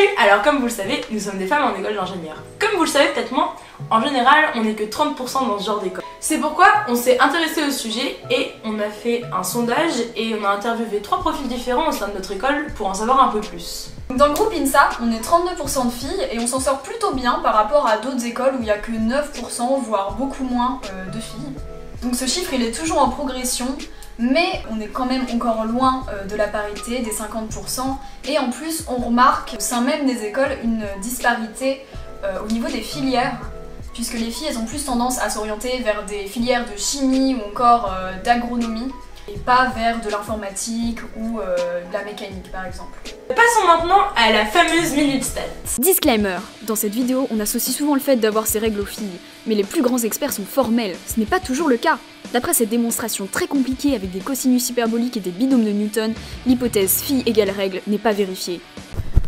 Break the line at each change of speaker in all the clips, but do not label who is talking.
Salut! Alors comme vous le savez, nous sommes des femmes en école d'ingénieur. Comme vous le savez peut-être moins, en général on n'est que 30% dans ce genre d'école. C'est pourquoi on s'est intéressé au sujet et on a fait un sondage et on a interviewé 3 profils différents au sein de notre école pour en savoir un peu plus.
Dans le groupe INSA, on est 32% de filles et on s'en sort plutôt bien par rapport à d'autres écoles où il n'y a que 9%, voire beaucoup moins de filles. Donc ce chiffre il est toujours en progression, mais on est quand même encore loin de la parité, des 50%, et en plus on remarque au sein même des écoles une disparité au niveau des filières, puisque les filles elles ont plus tendance à s'orienter vers des filières de chimie ou encore d'agronomie, et pas vers de l'informatique ou de la mécanique par exemple.
Passons maintenant à la fameuse minute stat.
Disclaimer, dans cette vidéo, on associe souvent le fait d'avoir ces règles aux filles, mais les plus grands experts sont formels, ce n'est pas toujours le cas. D'après cette démonstration très compliquée avec des cosinus hyperboliques et des binômes de Newton, l'hypothèse fille égale règle n'est pas vérifiée.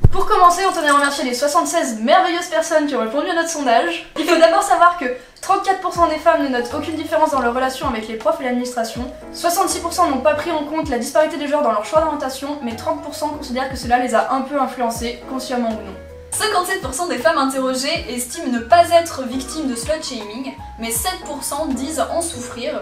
Pour commencer, on tenait à remercier les 76 merveilleuses personnes qui ont répondu à notre sondage. Il faut d'abord savoir que 34% des femmes ne notent aucune différence dans leur relation avec les profs et l'administration, 66% n'ont pas pris en compte la disparité des genres dans leur choix d'orientation, mais 30% considèrent que cela les a un peu influencés, consciemment ou non. 57% des femmes interrogées estiment ne pas être victimes de slut-shaming, mais 7% disent en souffrir.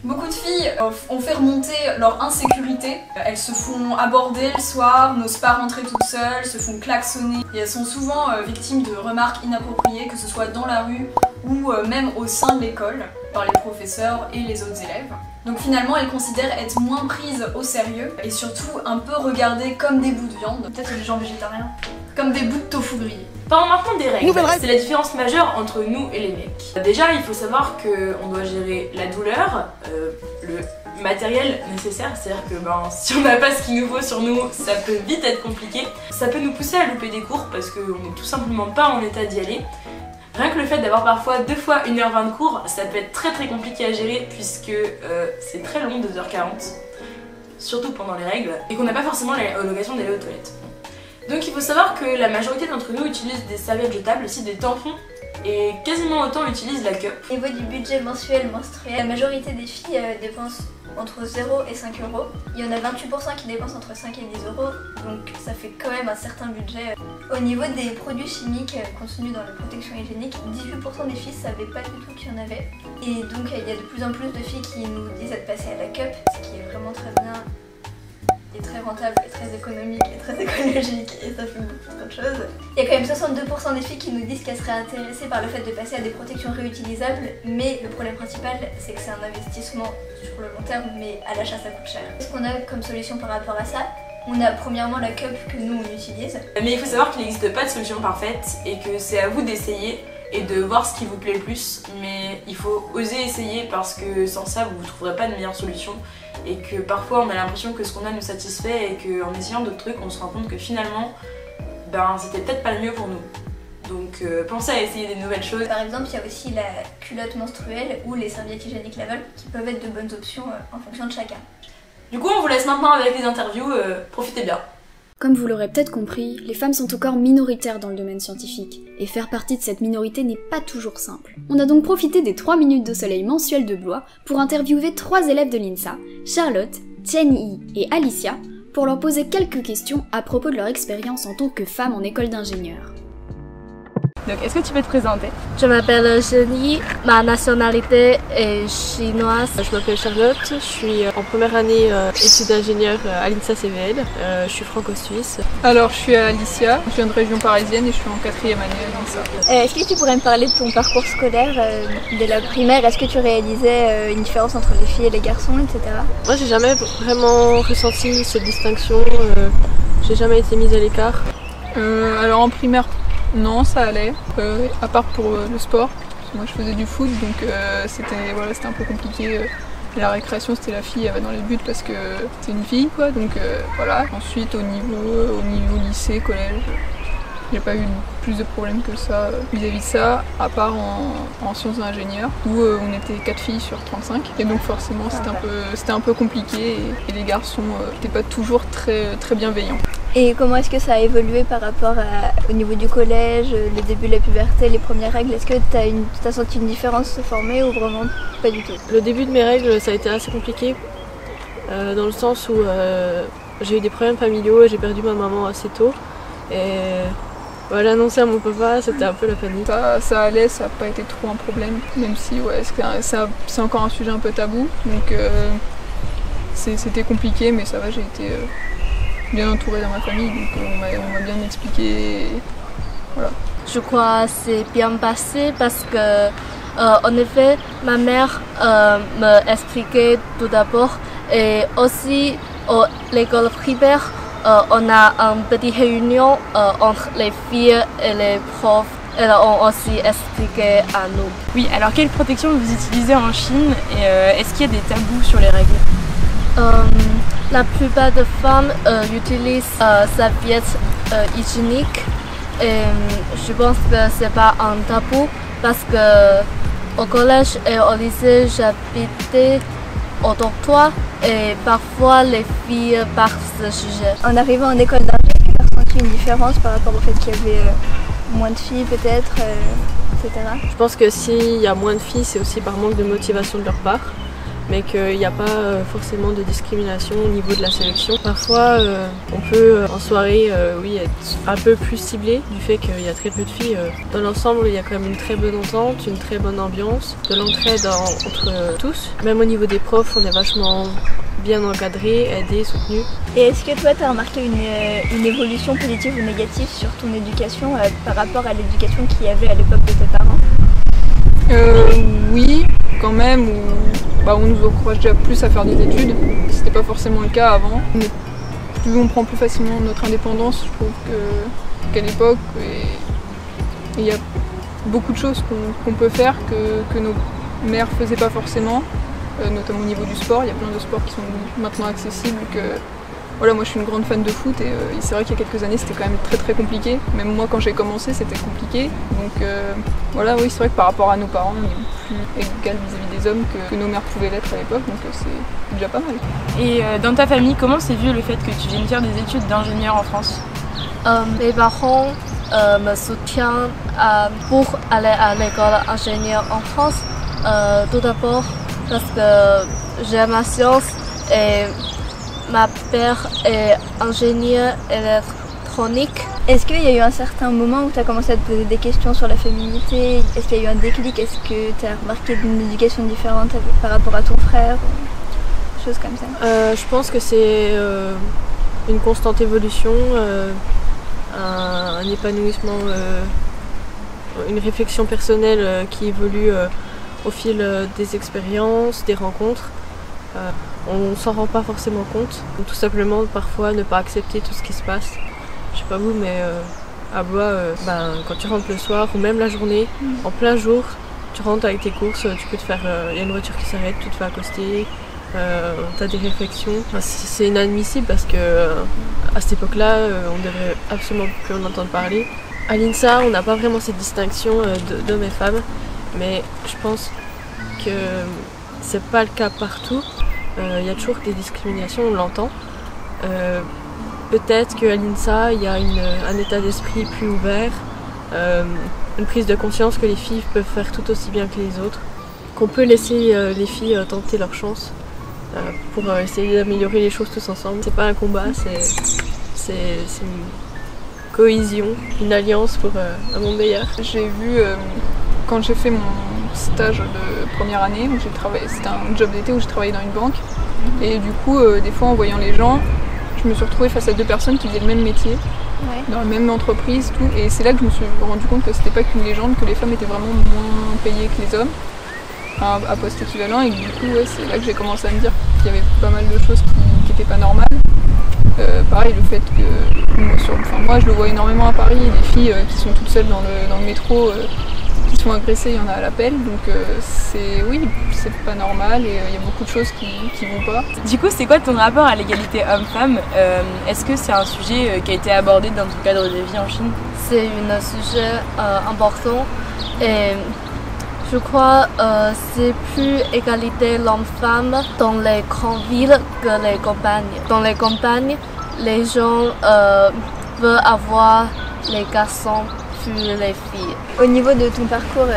Beaucoup de filles ont fait remonter leur insécurité, elles se font aborder le soir, n'osent pas rentrer toutes seules, se font klaxonner et elles sont souvent victimes de remarques inappropriées, que ce soit dans la rue ou même au sein de l'école, par les professeurs et les autres élèves. Donc finalement elles considèrent être moins prises au sérieux et surtout un peu regardées comme des bouts de viande, peut-être les gens végétariens, comme des bouts de tofu grillés.
Parlons maintenant des règles, c'est la différence majeure entre nous et les mecs. Déjà il faut savoir qu'on doit gérer la douleur, le matériel nécessaire, c'est-à-dire que si on n'a pas ce qu'il nous faut sur nous, ça peut vite être compliqué. Ça peut nous pousser à louper des cours parce qu'on n'est tout simplement pas en état d'y aller. Rien que le fait d'avoir parfois 2 fois 1h20 de cours, ça peut être très compliqué à gérer puisque c'est très long, 2h40, surtout pendant les règles, et qu'on n'a pas forcément l'occasion d'aller aux toilettes. Donc il faut savoir que la majorité d'entre nous utilisent des serviettes jetables, aussi des tampons, et quasiment autant utilisent la cup.
Au niveau du budget mensuel menstruel, la majorité des filles dépensent entre 0 et 5 euros. Il y en a 28% qui dépensent entre 5 et 10 euros, donc ça fait quand même un certain budget. Au niveau des produits chimiques contenus dans la protection hygiénique, 18% des filles ne savaient pas du tout qu'il y en avait. Et donc il y a de plus en plus de filles qui nous disent être passées à la cup, ce qui est vraiment très bien. Et très rentable, et très économique, et très écologique, et ça fait beaucoup trop de choses. Il y a quand même 62% des filles qui nous disent qu'elles seraient intéressées par le fait de passer à des protections réutilisables, mais le problème principal, c'est que c'est un investissement sur le long terme, mais à l'achat ça coûte cher. Qu'est-ce qu'on a comme solution par rapport à ça? On a premièrement la cup que nous on utilise.
Mais il faut savoir qu'il n'existe pas de solution parfaite, et que c'est à vous d'essayer et de voir ce qui vous plaît le plus, mais il faut oser essayer parce que sans ça vous ne trouverez pas de meilleure solution et que parfois on a l'impression que ce qu'on a nous satisfait et qu'en essayant d'autres trucs on se rend compte que finalement c'était peut-être pas le mieux pour nous. Donc pensez à essayer des nouvelles choses.
Par exemple il y a aussi la culotte menstruelle ou les serviettes hygiéniques lavables qui peuvent être de bonnes options en fonction de chacun.
Du coup on vous laisse maintenant avec les interviews, profitez bien.
Comme vous l'aurez peut-être compris, les femmes sont encore minoritaires dans le domaine scientifique, et faire partie de cette minorité n'est pas toujours simple. On a donc profité des 3 minutes de soleil mensuelles de Blois pour interviewer 3 élèves de l'INSA, Charlotte, Tianyi et Alicia, pour leur poser quelques questions à propos de leur expérience en tant que femme en école d'ingénieur.
Donc, est-ce que tu peux te présenter?
Je m'appelle Jenny, ma nationalité est chinoise. Je m'appelle Charlotte, je suis en première année études d'ingénieur à l'INSA CVL. Je suis franco-suisse.
Alors, je suis Alicia, je viens de région parisienne et je suis en 4e année à l'INSA.
Est-ce que tu pourrais me parler de ton parcours scolaire dès la primaire? Est-ce que tu réalisais une différence entre les filles et les garçons, etc.?
Moi, j'ai jamais vraiment ressenti cette distinction. J'ai jamais été mise à l'écart.
Alors, en primaire, non, ça allait, à part pour le sport. Moi je faisais du foot donc c'était un peu compliqué. La récréation c'était la fille, elle va dans les buts parce que c'est une fille quoi, donc voilà. Ensuite au niveau lycée, collège, j'ai pas eu plus de problèmes que ça vis-à-vis de ça, à part en sciences d'ingénieur où on était 4 filles sur 35 et donc forcément c'était un peu compliqué et les garçons n'étaient pas toujours très bienveillants.
Et comment est-ce que ça a évolué par rapport au niveau du collège, le début de la puberté, les premières règles? Est-ce que tu as senti une différence se former ou vraiment pas du tout?
Le début de mes règles ça a été assez compliqué dans le sens où j'ai eu des problèmes familiaux et j'ai perdu ma maman assez tôt. Et voilà, l'annoncer à mon papa, c'était un peu la panique.
Ça allait, ça n'a pas été trop un problème, même si ouais, c'est encore un sujet un peu tabou. Donc c'était compliqué, mais ça va, j'ai été bien entourée dans ma famille, donc on m'a bien expliqué. Voilà.
Je crois que c'est bien passé parce que, en effet, ma mère me expliquait tout d'abord. Et aussi, à l'école primaire, on a une petite réunion entre les filles et les profs. Elles ont aussi expliqué à nous.
Oui, alors quelle protection vous utilisez en Chine et est-ce qu'il y a des tabous sur les règles?
La plupart des femmes utilisent serviettes hygiéniques. Et je pense que c'est pas un tabou parce que au collège et au lycée j'habitais au dortoir et parfois les filles parlent de ce sujet.
En arrivant en école d'ingé, tu as ressenti une différence par rapport au fait qu'il y avait moins de filles peut-être, etc.
Je pense que s'il y a moins de filles, c'est aussi par manque de motivation de leur part, mais qu'il n'y a pas forcément de discrimination au niveau de la sélection. Parfois, on peut en soirée oui, être un peu plus ciblé du fait qu'il y a très peu de filles. Dans l'ensemble, il y a quand même une très bonne entente, une très bonne ambiance, de l'entraide entre tous. Même au niveau des profs, on est vachement bien encadré, aidé, soutenu.
Et est-ce que toi, tu as remarqué une évolution positive ou négative sur ton éducation par rapport à l'éducation qu'il y avait à l'époque de tes parents?
Oui, quand même, on nous encourage déjà plus à faire des études, c'était pas forcément le cas avant. On prend plus facilement notre indépendance, je trouve, qu'à l'époque. Et il y a beaucoup de choses qu'on peut faire que nos mères faisaient pas forcément, notamment au niveau du sport. Il y a plein de sports qui sont maintenant accessibles. Voilà, moi je suis une grande fan de foot et c'est vrai qu'il y a quelques années c'était quand même très très compliqué. Même moi quand j'ai commencé c'était compliqué. Donc voilà, oui c'est vrai que par rapport à nos parents on est plus égal vis-à-vis des hommes que nos mères pouvaient l'être à l'époque, donc c'est déjà pas mal.
Et dans ta famille, comment c'est vu le fait que tu viennes faire des études d'ingénieur en France?
Mes parents me soutiennent pour aller à l'école d'ingénieur en France. Tout d'abord parce que j'aime la science et ma père est ingénieur électronique.
Est-ce qu'il y a eu un certain moment où tu as commencé à te poser des questions sur la féminité? Est-ce qu'il y a eu un déclic? Est-ce que tu as remarqué une éducation différente par rapport à ton frère? Choses comme ça.
Je pense que c'est une constante évolution, un épanouissement, une réflexion personnelle qui évolue au fil des expériences, des rencontres. On s'en rend pas forcément compte, ou tout simplement parfois ne pas accepter tout ce qui se passe. Je sais pas vous, mais à Blois, quand tu rentres le soir ou même la journée, en plein jour, tu rentres avec tes courses, tu peux te faire, y a une voiture qui s'arrête, tu te fais accoster, t'as des réflexions. Enfin, c'est inadmissible parce que à cette époque-là, on devrait absolument plus en entendre parler. À l'INSA, on n'a pas vraiment cette distinction d'hommes et femmes, mais je pense que c'est pas le cas partout. Il y a toujours des discriminations, on l'entend. Peut-être qu'à l'INSA, il y a un état d'esprit plus ouvert, une prise de conscience que les filles peuvent faire tout aussi bien que les autres, qu'on peut laisser les filles tenter leur chance pour essayer d'améliorer les choses tous ensemble. C'est pas un combat, c'est une cohésion, une alliance pour un monde meilleur.
J'ai vu, quand j'ai fait mon stage de première année, où c'était un job d'été où j'ai travaillé dans une banque, et du coup, des fois en voyant les gens, je me suis retrouvée face à deux personnes qui faisaient le même métier, dans la même entreprise, tout. Et c'est là que je me suis rendu compte que c'était pas qu'une légende, que les femmes étaient vraiment moins payées que les hommes, à poste équivalent, et du coup, c'est là que j'ai commencé à me dire qu'il y avait pas mal de choses qui étaient pas normales. Pareil, le fait que, moi je le vois énormément à Paris, des filles qui sont toutes seules dans le métro, qui sont agressées, il y en a à l'appel, donc c'est pas normal et il y a beaucoup de choses qui vont pas.
Du coup, c'est quoi ton rapport à l'égalité homme-femme? Est-ce que c'est un sujet qui a été abordé dans ton cadre de vie en Chine?
C'est un sujet important et je crois que c'est plus égalité l'homme-femme dans les grandes villes que les campagnes. Dans les campagnes, les gens veulent avoir les garçons puis les filles.
Au niveau de ton parcours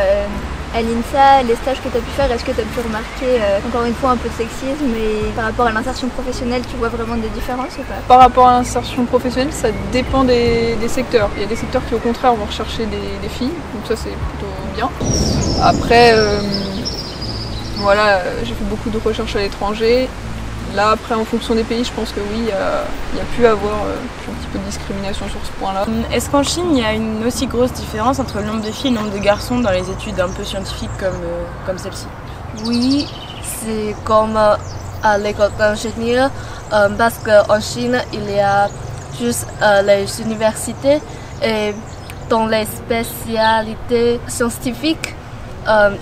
À l'INSA, les stages que tu as pu faire, est-ce que tu as pu remarquer encore une fois un peu de sexisme et par rapport à l'insertion professionnelle, tu vois vraiment des différences ou pas?
Par rapport à l'insertion professionnelle, ça dépend des secteurs. Il y a des secteurs qui au contraire vont rechercher des filles, donc ça c'est plutôt bien. Après, voilà, j'ai fait beaucoup de recherches à l'étranger. Là, après, en fonction des pays, je pense que oui, il y a pu avoir un petit peu de discrimination sur ce point-là.
Est-ce qu'en Chine, il y a une aussi grosse différence entre le nombre de filles et le nombre de garçons dans les études un peu scientifiques comme celle-ci?
Oui, c'est comme à l'école d'ingénieur, parce qu'en Chine, il y a juste les universités et dans les spécialités scientifiques,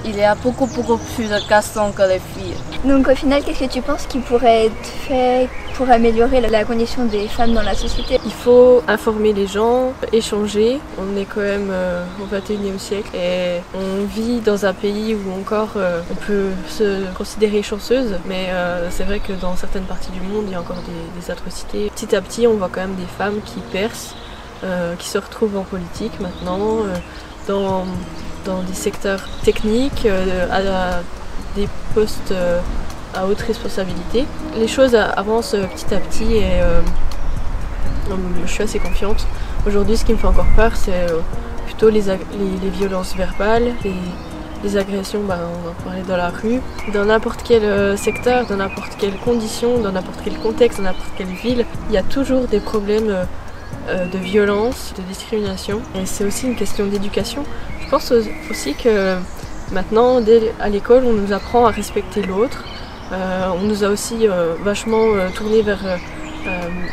il y a beaucoup plus de garçons que les filles.
Donc au final, qu'est-ce que tu penses qui pourrait être fait pour améliorer la condition des femmes dans la société?
Il faut informer les gens, échanger. On est quand même au XXIe siècle et on vit dans un pays où encore on peut se considérer chanceuse, mais c'est vrai que dans certaines parties du monde, il y a encore des atrocités. Petit à petit, on voit quand même des femmes qui percent, qui se retrouvent en politique maintenant, dans des secteurs techniques, à des postes à haute responsabilité. Les choses avancent petit à petit et je suis assez confiante. Aujourd'hui, ce qui me fait encore peur, c'est plutôt les violences verbales, les agressions, on en parlait dans la rue. Dans n'importe quel secteur, dans n'importe quelle condition, dans n'importe quel contexte, dans n'importe quelle ville, il y a toujours des problèmes de violence, de discrimination. Et c'est aussi une question d'éducation. Je pense aussi que maintenant, dès à l'école, on nous apprend à respecter l'autre. On nous a aussi vachement tourné vers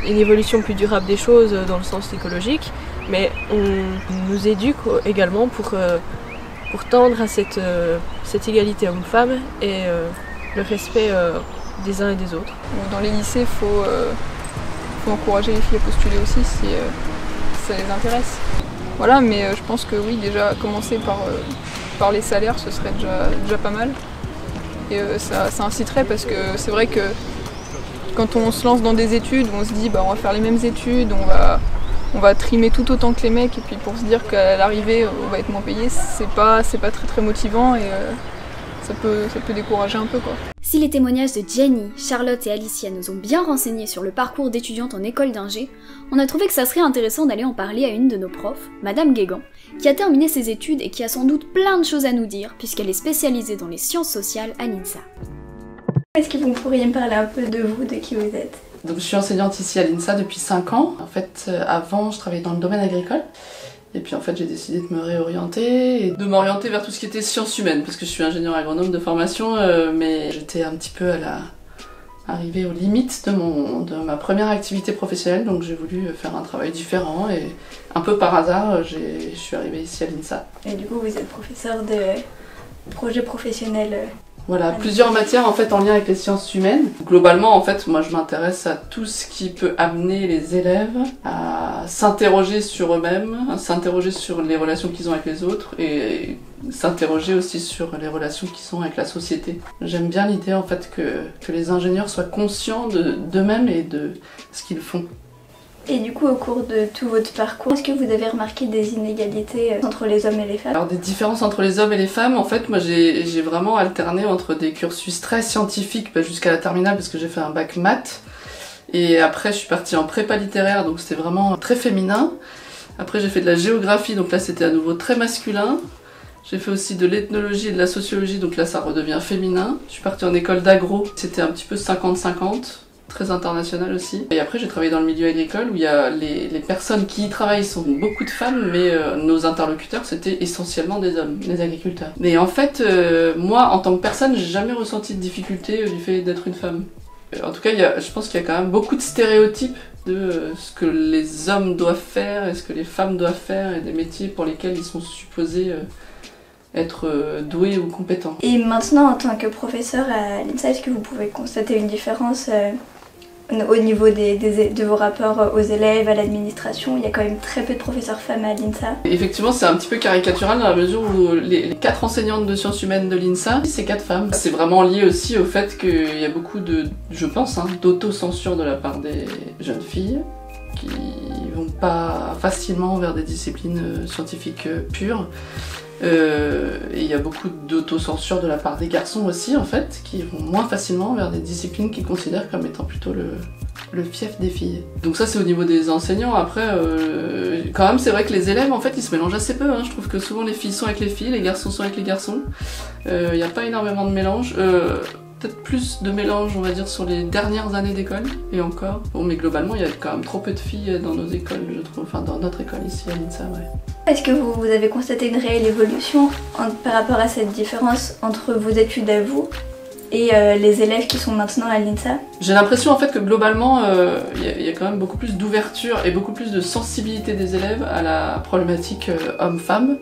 une évolution plus durable des choses dans le sens écologique, mais on nous éduque également pour tendre à cette égalité homme-femme et le respect des uns et des autres.
Dans les lycées, il faut encourager les filles à postuler aussi si ça les intéresse. Voilà, mais je pense que oui, déjà commencer par les salaires, ce serait déjà pas mal. Et ça inciterait parce que c'est vrai que quand on se lance dans des études, on se dit on va faire les mêmes études, on va trimer tout autant que les mecs, et puis pour se dire qu'à l'arrivée on va être moins payé, c'est pas très motivant et ça peut décourager un peu quoi.
Si les témoignages de Jenny, Charlotte et Alicia nous ont bien renseignés sur le parcours d'étudiante en école d'ingé, on a trouvé que ça serait intéressant d'aller en parler à une de nos profs, Madame Guégan, qui a terminé ses études et qui a sans doute plein de choses à nous dire puisqu'elle est spécialisée dans les sciences sociales à l'INSA.
Est-ce que vous pourriez me parler un peu de vous, de qui vous êtes?
Donc, je suis enseignante ici à l'INSA depuis 5 ans. En fait, avant, je travaillais dans le domaine agricole. Et puis en fait, j'ai décidé de me réorienter et de m'orienter vers tout ce qui était sciences humaines, parce que je suis ingénieur agronome de formation, mais j'étais un petit peu arrivée aux limites de ma première activité professionnelle, donc j'ai voulu faire un travail différent et un peu par hasard, je suis arrivée ici à l'INSA.
Et du coup, vous êtes professeur de projet professionnel.
Voilà, plusieurs matières en fait en lien avec les sciences humaines. Globalement en fait, moi je m'intéresse à tout ce qui peut amener les élèves à s'interroger sur eux-mêmes, à s'interroger sur les relations qu'ils ont avec les autres et s'interroger aussi sur les relations qu'ils ont avec la société. J'aime bien l'idée en fait que les ingénieurs soient conscients d'eux-mêmes et de ce qu'ils font.
Et du coup, au cours de tout votre parcours, est-ce que vous avez remarqué des inégalités entre les hommes et les femmes?
Alors des différences entre les hommes et les femmes, en fait, moi j'ai vraiment alterné entre des cursus très scientifiques jusqu'à la terminale parce que j'ai fait un bac maths. Et après je suis partie en prépa littéraire, donc c'était vraiment très féminin. Après j'ai fait de la géographie, donc là c'était à nouveau très masculin. J'ai fait aussi de l'ethnologie et de la sociologie, donc là ça redevient féminin. Je suis partie en école d'agro, c'était un petit peu 50-50. Très international aussi. Et après j'ai travaillé dans le milieu agricole où il y a les personnes qui y travaillent sont beaucoup de femmes, mais nos interlocuteurs c'était essentiellement des hommes, les agriculteurs. Mais en fait, moi en tant que personne, j'ai jamais ressenti de difficulté du fait d'être une femme. En tout cas, je pense qu'il y a quand même beaucoup de stéréotypes de ce que les hommes doivent faire et ce que les femmes doivent faire et des métiers pour lesquels ils sont supposés être doués ou compétents.
Et maintenant, en tant que professeur à l'INSA, est-ce que vous pouvez constater une différence au niveau de vos rapports aux élèves, à l'administration? Il y a quand même très peu de professeurs femmes à l'INSA.
Effectivement, c'est un petit peu caricatural dans la mesure où les 4 enseignantes de sciences humaines de l'INSA, c'est 4 femmes. C'est vraiment lié aussi au fait qu'il y a beaucoup je pense, d'autocensure de la part des jeunes filles qui vont pas facilement vers des disciplines scientifiques pures. Et il y a beaucoup d'autocensure de la part des garçons aussi en fait, qui vont moins facilement vers des disciplines qu'ils considèrent comme étant plutôt le fief des filles. Donc ça c'est au niveau des enseignants. Après quand même c'est vrai que les élèves en fait ils se mélangent assez peu, hein. Je trouve que souvent les filles sont avec les filles, les garçons sont avec les garçons. Il n'y a pas énormément de mélange. Peut-être plus de mélange on va dire sur les dernières années d'école et encore. Bon mais globalement il y a quand même trop peu de filles dans nos écoles je trouve, enfin dans notre école ici à l'INSA, ouais.
Est-ce que vous avez constaté une réelle évolution par rapport à cette différence entre vos études à vous et les élèves qui sont maintenant à l'INSA?
J'ai l'impression en fait que globalement il y a quand même beaucoup plus d'ouverture et beaucoup plus de sensibilité des élèves à la problématique homme-femme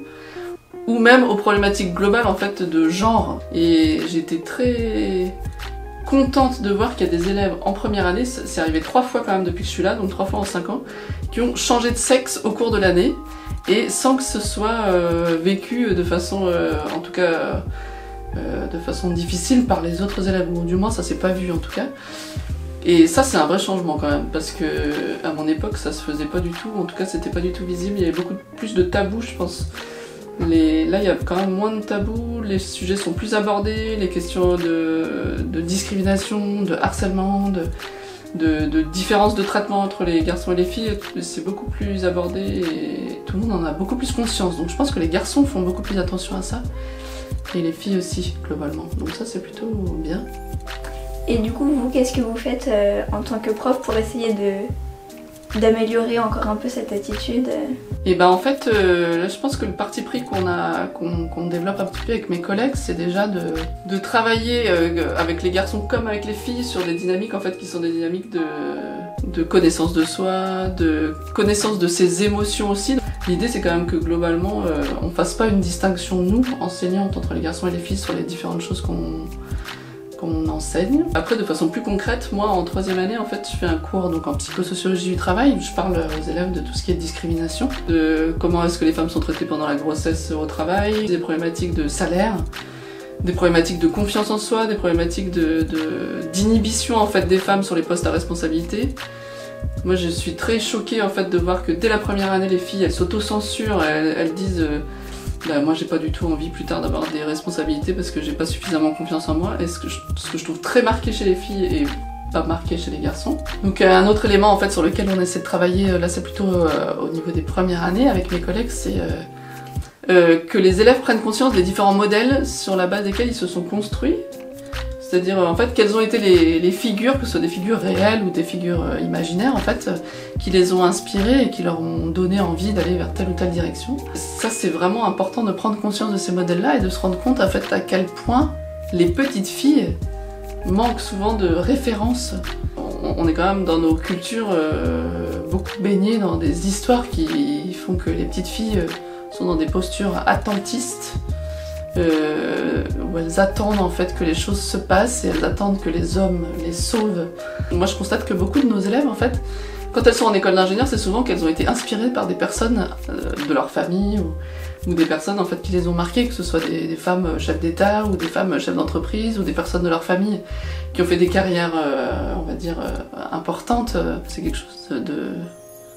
ou même aux problématiques globales en fait de genre. Et j'étais très contente de voir qu'il y a des élèves en première année, c'est arrivé 3 fois quand même depuis que je suis là, donc 3 fois en 5 ans, qui ont changé de sexe au cours de l'année et sans que ce soit vécu de façon, en tout cas de façon difficile par les autres élèves, ou du moins ça s'est pas vu en tout cas. Et ça c'est un vrai changement quand même, parce que à mon époque ça se faisait pas du tout, en tout cas c'était pas du tout visible, il y avait beaucoup plus de tabous je pense. Là il y a quand même moins de tabous, les sujets sont plus abordés, les questions de discrimination, de harcèlement, de différence de traitement entre les garçons et les filles, c'est beaucoup plus abordé et tout le monde en a beaucoup plus conscience. Donc je pense que les garçons font beaucoup plus attention à ça, et les filles aussi globalement. Donc ça c'est plutôt bien.
Et du coup vous, qu'est-ce que vous faites en tant que prof pour essayer d'améliorer encore un peu cette attitude?
Et ben en fait, là je pense que le parti pris qu'on développe un petit peu avec mes collègues, c'est déjà de travailler avec les garçons comme avec les filles sur des dynamiques en fait qui sont des dynamiques de connaissance de soi, de connaissance de ses émotions aussi. L'idée c'est quand même que globalement on fasse pas une distinction nous, enseignantes, entre les garçons et les filles sur les différentes choses qu'on enseigne. Après de façon plus concrète, moi en 3e année en fait je fais un cours donc en psychosociologie du travail, je parle aux élèves de tout ce qui est discrimination, de comment est-ce que les femmes sont traitées pendant la grossesse au travail, des problématiques de salaire, des problématiques de confiance en soi, des problématiques d'inhibition en fait des femmes sur les postes à responsabilité. Moi je suis très choquée en fait de voir que dès la première année les filles elles s'autocensurent, elles disent bah, moi j'ai pas du tout envie plus tard d'avoir des responsabilités parce que j'ai pas suffisamment confiance en moi, et ce que je trouve très marqué chez les filles et pas marqué chez les garçons. Donc un autre élément en fait sur lequel on essaie de travailler, là c'est plutôt au niveau des premières années avec mes collègues, c'est que les élèves prennent conscience des différents modèles sur la base desquels ils se sont construits. C'est-à-dire en fait quelles ont été les figures, que ce soit des figures réelles ou des figures imaginaires en fait, qui les ont inspirés et qui leur ont donné envie d'aller vers telle ou telle direction. Ça c'est vraiment important de prendre conscience de ces modèles-là et de se rendre compte en fait à quel point les petites filles manquent souvent de références. On est quand même dans nos cultures beaucoup baignées dans des histoires qui font que les petites filles sont dans des postures attentistes. Où elles attendent en fait que les choses se passent et elles attendent que les hommes les sauvent. Moi je constate que beaucoup de nos élèves en fait, quand elles sont en école d'ingénieur, c'est souvent qu'elles ont été inspirées par des personnes de leur famille ou des personnes en fait qui les ont marquées, que ce soit des femmes chefs d'État ou des femmes chefs d'entreprise ou des personnes de leur famille qui ont fait des carrières on va dire importantes. C'est quelque chose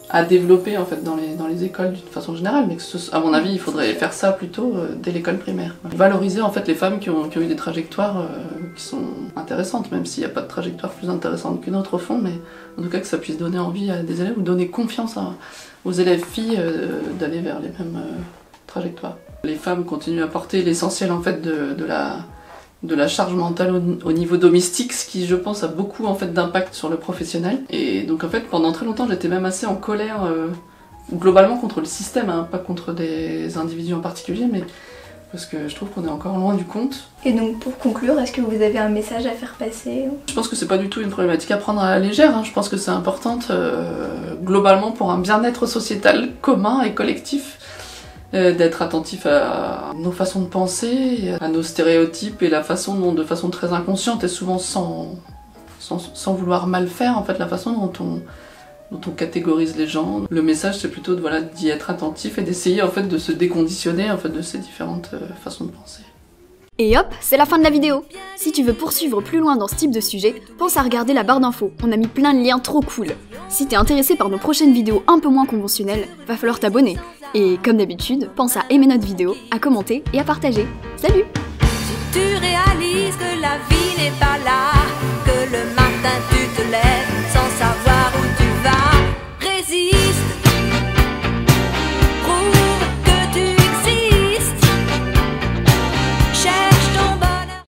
à développer en fait dans les écoles d'une façon générale, mais à mon avis il faudrait faire ça plutôt dès l'école primaire. Valoriser en fait les femmes qui ont eu des trajectoires qui sont intéressantes, même s'il n'y a pas de trajectoire plus intéressante qu'une autre au fond, mais en tout cas que ça puisse donner envie à des élèves ou donner confiance aux élèves filles d'aller vers les mêmes trajectoires. Les femmes continuent à porter l'essentiel en fait de la charge mentale au niveau domestique, ce qui je pense a beaucoup en fait d'impact sur le professionnel. Et donc en fait pendant très longtemps j'étais même assez en colère globalement contre le système, hein, pas contre des individus en particulier, mais parce que je trouve qu'on est encore loin du compte.
Et donc pour conclure, est-ce que vous avez un message à faire passer?
Je pense que c'est pas du tout une problématique à prendre à la légère, hein. Je pense que c'est importante globalement pour un bien-être sociétal commun et collectif. D'être attentif à nos façons de penser, à nos stéréotypes et la façon dont, de façon très inconsciente et souvent sans vouloir mal faire, en fait, la façon dont on catégorise les gens. Le message c'est plutôt d'y être attentif et d'essayer en fait de se déconditionner en fait de ces différentes façons de penser.
Et hop, c'est la fin de la vidéo. Si tu veux poursuivre plus loin dans ce type de sujet, pense à regarder la barre d'infos, on a mis plein de liens trop cool. Si t'es intéressé par nos prochaines vidéos un peu moins conventionnelles, va falloir t'abonner. Et comme d'habitude, pense à aimer notre vidéo, à commenter et à partager. Salut!
Si tu réalises que la vie n'est pas là, que le matin tu te lèves